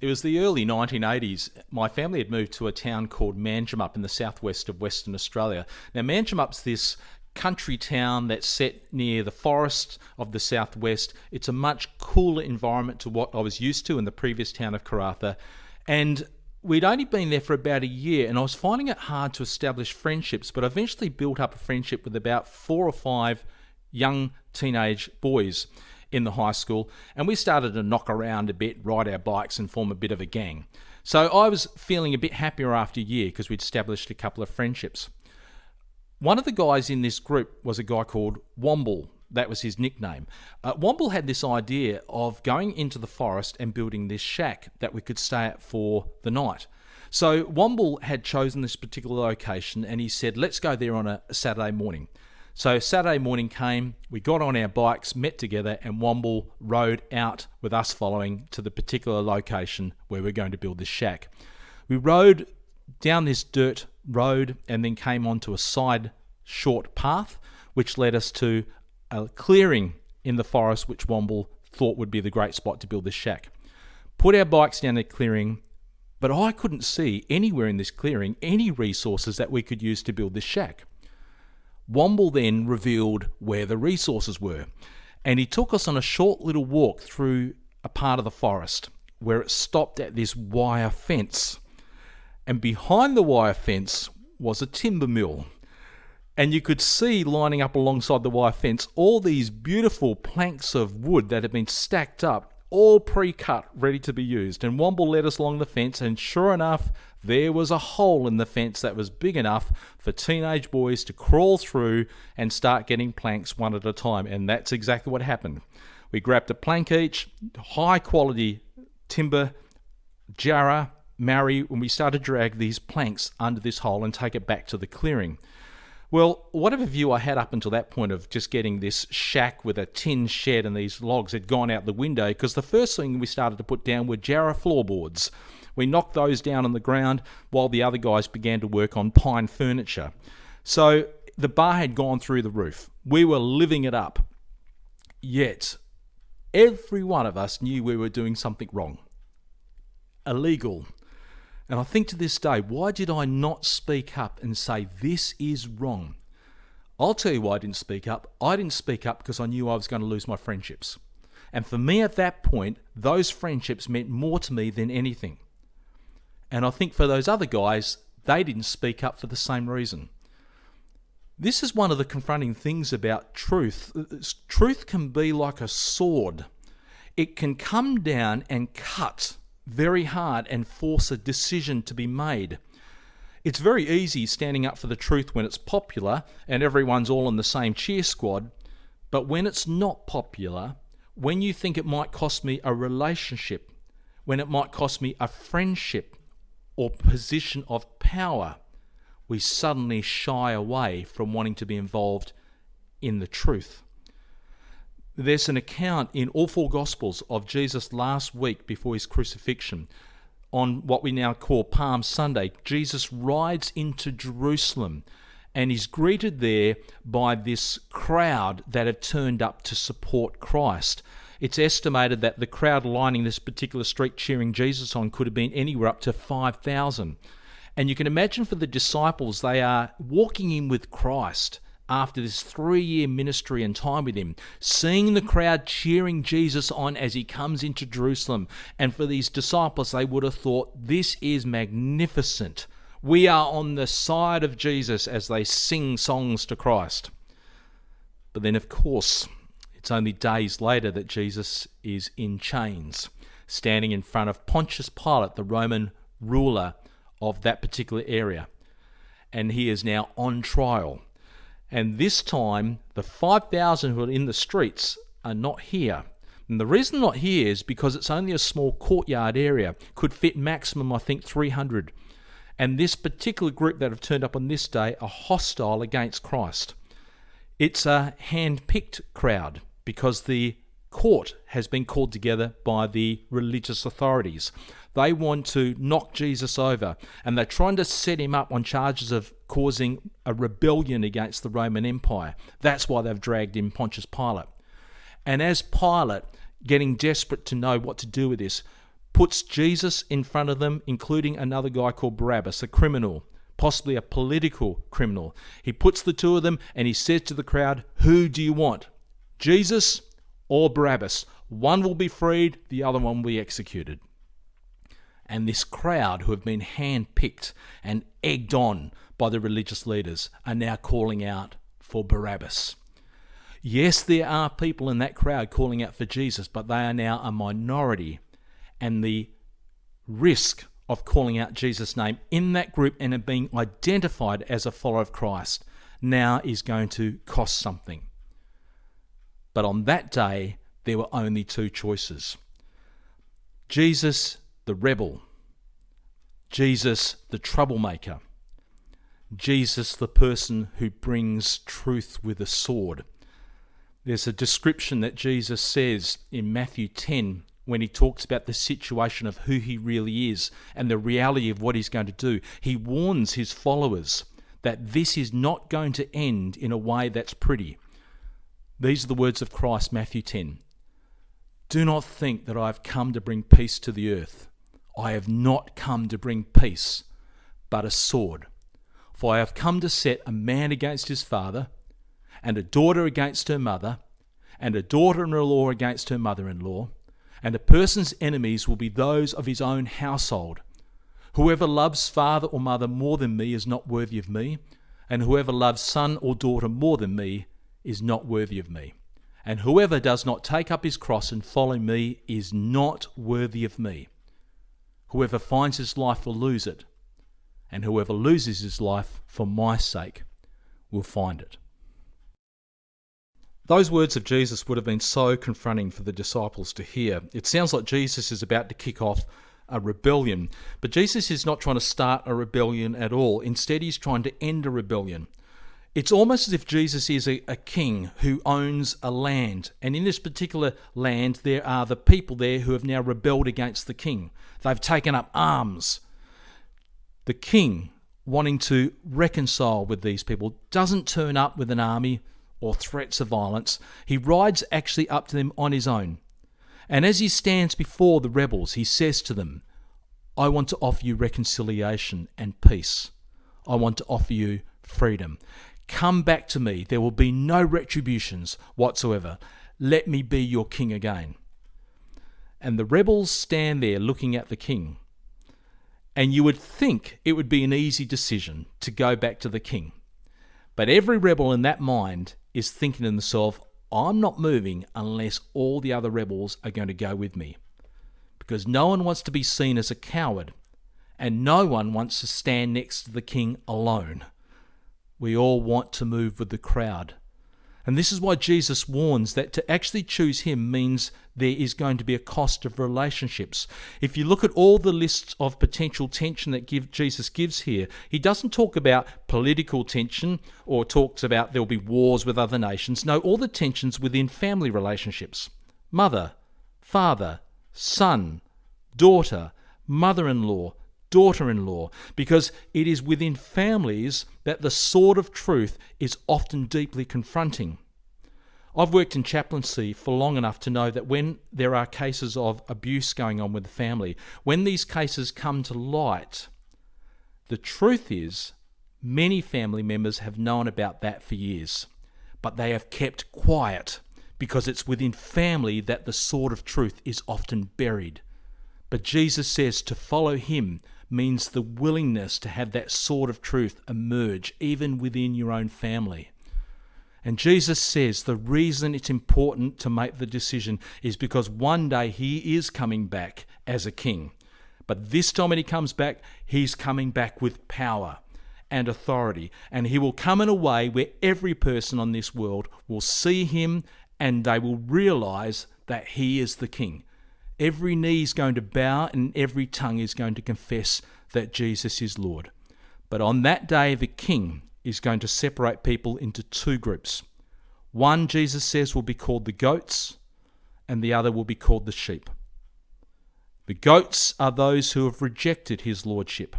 It was the early 1980s. My family had moved to a town called Manjimup in the southwest of Western Australia. Now, Manjimup's this country town that's set near the forest of the southwest. It's a much cooler environment to what I was used to in the previous town of Karratha. And we'd only been there for about a year, and I was finding it hard to establish friendships, but I eventually built up a friendship with about 4 or 5 young teenage boys in the high school, and we started to knock around a bit, ride our bikes and form a bit of a gang. So I was feeling a bit happier after a year because we'd established a couple of friendships. One of the guys in this group was a guy called Womble. That was his nickname. Womble had this idea of going into the forest and building this shack that we could stay at for the night. So Womble had chosen this particular location, and he said, let's go there on a Saturday morning. So Saturday morning came, we got on our bikes, met together, and Womble rode out with us following to the particular location where we're going to build this shack. We rode down this dirt road and then came onto a side short path, which led us to a clearing in the forest, which Womble thought would be the great spot to build this shack. Put our bikes down the clearing, but I couldn't see anywhere in this clearing any resources that we could use to build this shack. Womble then revealed where the resources were, and he took us on a short little walk through a part of the forest where it stopped at this wire fence. And behind the wire fence was a timber mill. And you could see lining up alongside the wire fence all these beautiful planks of wood that had been stacked up, all pre-cut, ready to be used. And Womble led us along the fence, and sure enough, there was a hole in the fence that was big enough for teenage boys to crawl through and start getting planks one at a time. And that's exactly what happened. We grabbed a plank each, high quality timber, jarrah, marry, when we started to drag these planks under this hole and take it back to the clearing. Well, whatever view I had up until that point of just getting this shack with a tin shed and these logs had gone out the window, because the first thing we started to put down were jarrah floorboards. We knocked those down on the ground while the other guys began to work on pine furniture. So the bar had gone through the roof. We were living it up. Yet, every one of us knew we were doing something wrong. Illegal. And I think to this day, why did I not speak up and say, this is wrong? I'll tell you why I didn't speak up. I didn't speak up because I knew I was going to lose my friendships. And for me at that point, those friendships meant more to me than anything. And I think for those other guys, they didn't speak up for the same reason. This is one of the confronting things about truth. Truth can be like a sword. It can come down and cut very hard and force a decision to be made. It's very easy standing up for the truth when it's popular and everyone's all in the same cheer squad, but when it's not popular, when you think it might cost me a relationship, when it might cost me a friendship or position of power, we suddenly shy away from wanting to be involved in the truth. There's an account in all 4 Gospels of Jesus last week before his crucifixion. On what we now call Palm Sunday, Jesus rides into Jerusalem and is greeted there by this crowd that have turned up to support Christ. It's estimated that the crowd lining this particular street cheering Jesus on could have been anywhere up to 5,000. And you can imagine for the disciples, they are walking in with Christ after this 3-year ministry and time with him, seeing the crowd cheering Jesus on as he comes into Jerusalem. And for these disciples, they would have thought, this is magnificent. We are on the side of Jesus as they sing songs to Christ. But then, of course, it's only days later that Jesus is in chains, standing in front of Pontius Pilate, the Roman ruler of that particular area. And he is now on trial. And this time, the 5,000 who are in the streets are not here. And the reason they're not here is because it's only a small courtyard area, could fit maximum, I think, 300. And this particular group that have turned up on this day are hostile against Christ. It's a hand-picked crowd because the court has been called together by the religious authorities. They want to knock Jesus over, and they're trying to set him up on charges of causing a rebellion against the Roman Empire. That's why they've dragged in Pontius Pilate. And as Pilate, getting desperate to know what to do with this, puts Jesus in front of them, including another guy called Barabbas, a criminal, possibly a political criminal. He puts the two of them and he says to the crowd, "Who do you want? Jesus or Barabbas? One will be freed, the other one will be executed." And this crowd, who have been handpicked and egged on by the religious leaders, are now calling out for Barabbas. Yes, there are people in that crowd calling out for Jesus, but they are now a minority. And the risk of calling out Jesus' name in that group and it being identified as a follower of Christ now is going to cost something. But on that day, there were only two choices. Jesus, the rebel. Jesus, the troublemaker. Jesus, the person who brings truth with a sword. There's a description that Jesus says in Matthew 10 when he talks about the situation of who he really is and the reality of what he's going to do. He warns his followers that this is not going to end in a way that's pretty. These are the words of Christ, Matthew 10. "Do not think that I have come to bring peace to the earth. I have not come to bring peace, but a sword. For I have come to set a man against his father, and a daughter against her mother, and a daughter-in-law against her mother-in-law, and a person's enemies will be those of his own household. Whoever loves father or mother more than me is not worthy of me, and whoever loves son or daughter more than me is not worthy of me. And whoever does not take up his cross and follow me is not worthy of me. Whoever finds his life will lose it, and whoever loses his life for my sake will find it." Those words of Jesus would have been so confronting for the disciples to hear. It sounds like Jesus is about to kick off a rebellion, but Jesus is not trying to start a rebellion at all. Instead, he's trying to end a rebellion. It's almost as if Jesus is a king who owns a land, and in this particular land there are the people there who have now rebelled against the king. They've taken up arms. The king, wanting to reconcile with these people, doesn't turn up with an army or threats of violence. He rides actually up to them on his own. And as he stands before the rebels, he says to them, "I want to offer you reconciliation and peace. I want to offer you freedom. Come back to me. There will be no retributions whatsoever. Let me be your king again." And the rebels stand there looking at the king. And you would think it would be an easy decision to go back to the king. But every rebel in that mind is thinking to themselves, "I'm not moving unless all the other rebels are going to go with me." Because no one wants to be seen as a coward, and no one wants to stand next to the king alone. We all want to move with the crowd. And this is why Jesus warns that to actually choose him means there is going to be a cost of relationships. If you look at all the lists of potential tension that Jesus gives here, he doesn't talk about political tension or talks about there will be wars with other nations. No, all the tensions within family relationships. Mother, father, son, daughter, mother-in-law, daughter-in-law, because it is within families that the sword of truth is often deeply confronting. I've worked in chaplaincy for long enough to know that when there are cases of abuse going on with the family, when these cases come to light, the truth is many family members have known about that for years, but they have kept quiet because it's within family that the sword of truth is often buried. But Jesus says to follow him means the willingness to have that sword of truth emerge even within your own family. And Jesus says the reason it's important to make the decision is because one day he is coming back as a king. But this time when he comes back, he's coming back with power and authority. And he will come in a way where every person on this world will see him and they will realize that he is the king. Every knee is going to bow and every tongue is going to confess that Jesus is Lord. But on that day, the king is going to separate people into two groups. One, Jesus says, will be called the goats, and the other will be called the sheep. The goats are those who have rejected his lordship.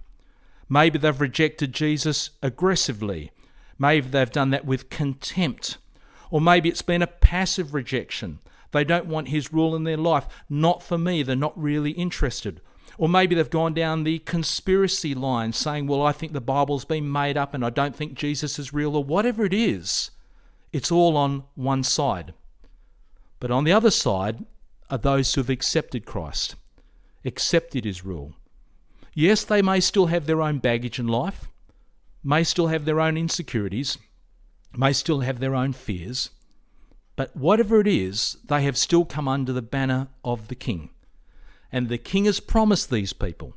Maybe they've rejected Jesus aggressively. Maybe they've done that with contempt. Or maybe it's been a passive rejection. They don't want his rule in their life. Not for me. They're not really interested. Or maybe they've gone down the conspiracy line saying, well, I think the Bible's been made up and I don't think Jesus is real, or whatever it is. It's all on one side. But on the other side are those who have accepted Christ, accepted his rule. Yes, they may still have their own baggage in life, may still have their own insecurities, may still have their own fears, but whatever it is, they have still come under the banner of the King. And the King has promised these people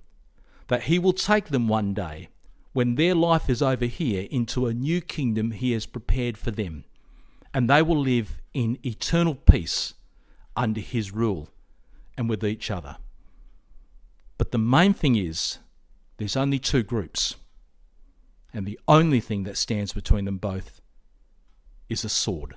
that he will take them one day, when their life is over here, into a new kingdom he has prepared for them. And they will live in eternal peace under his rule and with each other. But the main thing is, there's only two groups. And the only thing that stands between them both is a sword.